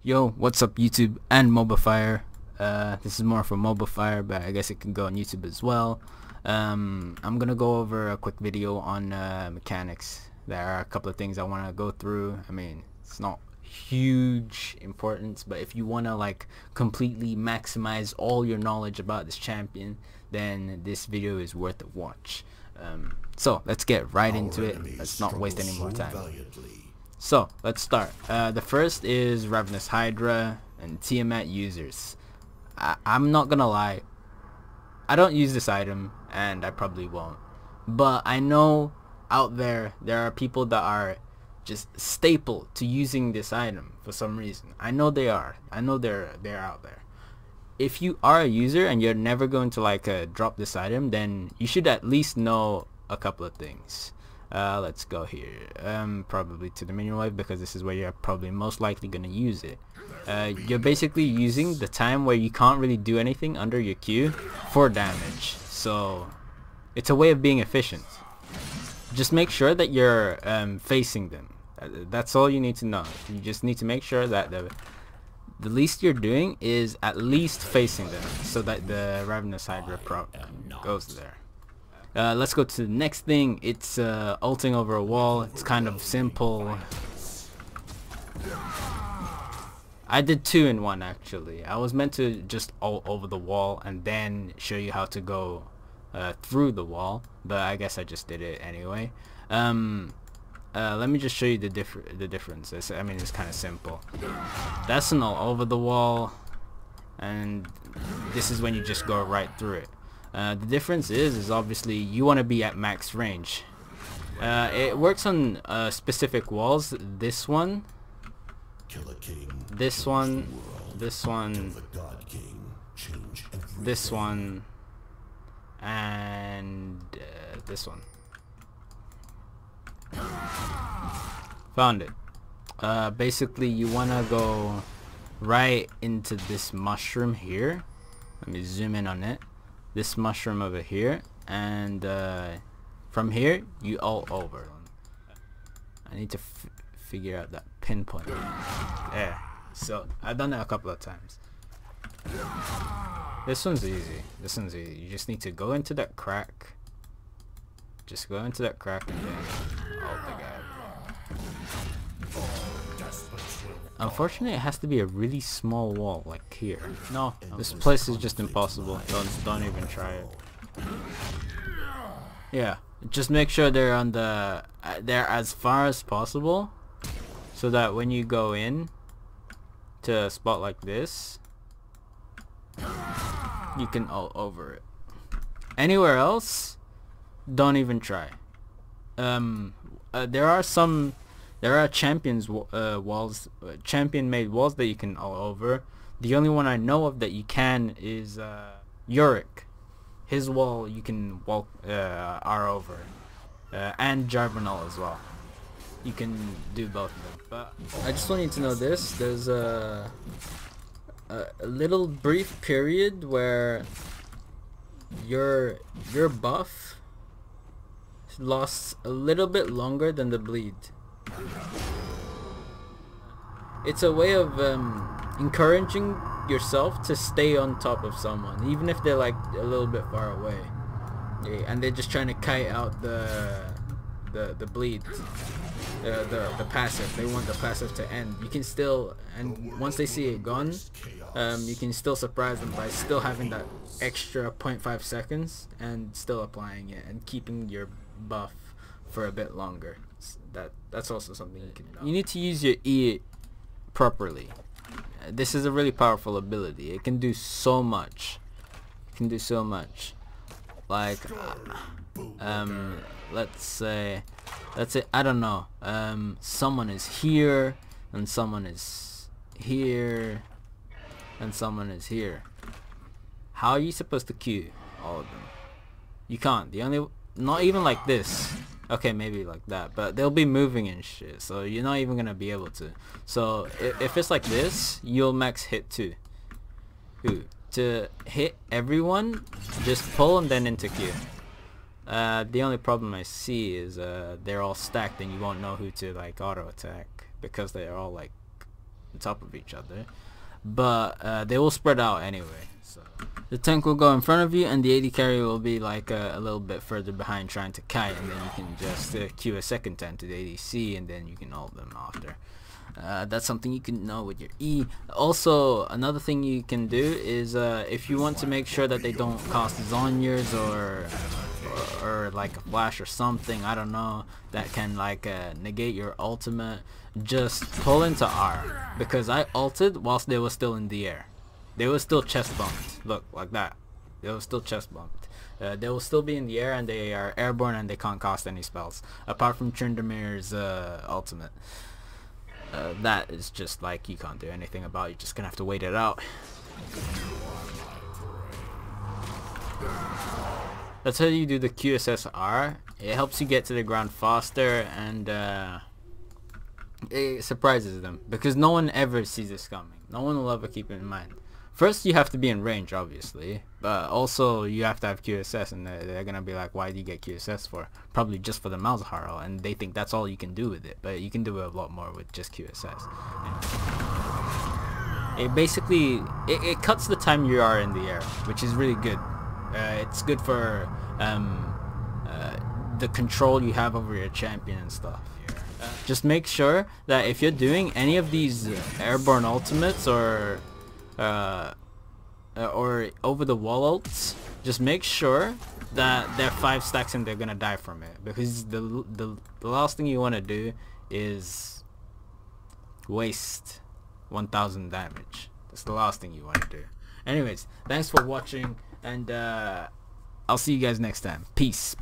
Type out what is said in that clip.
Yo, what's up YouTube and Mobafire? This is more for Mobafire, but I guess it can go on YouTube as well. I'm gonna go over a quick video on mechanics. There are a couple of things I want to go through. I mean, it's not huge importance, but if you want to like completely maximize all your knowledge about this champion, then this video is worth a watch. So let's get right into it. Let's not waste any more time. So let's start. The first is Ravenous Hydra and Tiamat users. I'm not gonna lie, I don't use this item and I probably won't, but I know out there are people that are just staple to using this item for some reason. I know they are. I know they're out there. If you are a user and you're never going to like drop this item, then you should at least know a couple of things. Let's go here, probably to the minion wave, because this is where you're probably most likely gonna use it. You're basically using the time where you can't really do anything under your Q for damage, so it's a way of being efficient. Just make sure that you're facing them. That's all you need to know. You just need to make sure that the least you're doing is at least facing them, so that the Ravenous Hydra goes there. Let's go to the next thing. It's ulting over a wall. It's kind of simple. I did 2 in 1 actually. I was meant to just ult over the wall and then show you how to go through the wall, but I guess I just did it anyway. Let me just show you the difference. I mean, it's kind of simple. That's an ult over the wall, and this is when you just go right through it. The difference is obviously you want to be at max range. It works on specific walls. This one, this one, this one, this one, and this one. Found it. Basically you want to go right into this mushroom here. Let me zoom in on it. This mushroom over here, and from here you ult over. I need to figure out that pinpoint. Yeah, so I've done that a couple of times. This one's easy. This one's easy. You just need to go into that crack. Just go into that crack and then ult the guy. Unfortunately, it has to be a really small wall, like here. No, this place is just impossible. Don't even try it. Yeah, just make sure they're on the they're as far as possible, so that when you go in to a spot like this, you can ult over it. Anywhere else, don't even try. There are champions walls, champion made walls that you can ult over. The only one I know of that you can is Yorick. His wall you can walk R over, and Jarvanel as well. You can do both of them. But I just want you to know this: there's a little brief period where your buff lasts a little bit longer than the bleed. It's a way of encouraging yourself to stay on top of someone, even if they're like a little bit far away, and they're just trying to kite out the bleed, the passive. They want the passive to end. You can still, and once they see it gone, you can still surprise them by still having that extra 0.5 seconds and still applying it and keeping your buff for a bit longer. That's also something you can do. You need to use your E properly. This is a really powerful ability. It can do so much. It can do so much. Like let's say I don't know, someone is here and someone is here and someone is here. How are you supposed to Q all of them? You can't. Not even like this. Okay, maybe like that, but they'll be moving and shit, so you're not even gonna be able to. So if it's like this, you'll max hit 2. To hit everyone, just pull and then into Q. The only problem I see is they're all stacked and you won't know who to like auto attack, because they're all like on top of each other, but they will spread out anyway. So the tank will go in front of you, and the AD carry will be like a little bit further behind trying to kite, and then you can just queue a second tank to the ADC, and then you can ult them after. That's something you can know with your E. Also, another thing you can do is if you want to make sure that they don't cost Zonyas or like a flash or something, I don't know, that can like negate your ultimate, just pull into R, because I ulted whilst they were still in the air. They were still chest bumped. Look, like that. They were still chest bumped. They will still be in the air, and they are airborne, and they can't cost any spells apart from Tryndamere's ultimate. That is just like you can't do anything about. You're just gonna have to wait it out. That's how you do the QSSR. It helps you get to the ground faster, and it surprises them because no one ever sees this coming. No one will ever keep it in mind. First, you have to be in range, obviously, but also you have to have QSS, and they're gonna be like, why do you get QSS for? Probably just for the Mobafire, and they think that's all you can do with it, but you can do a lot more with just QSS. It basically, it cuts the time you are in the air, which is really good. It's good for the control you have over your champion and stuff. Just make sure that if you're doing any of these airborne ultimates or over the wall ults, just make sure that they're 5 stacks and they're gonna die from it, because the last thing you want to do is waste 1000 damage. That's the last thing you want to do. Anyways, thanks for watching, and I'll see you guys next time. Peace.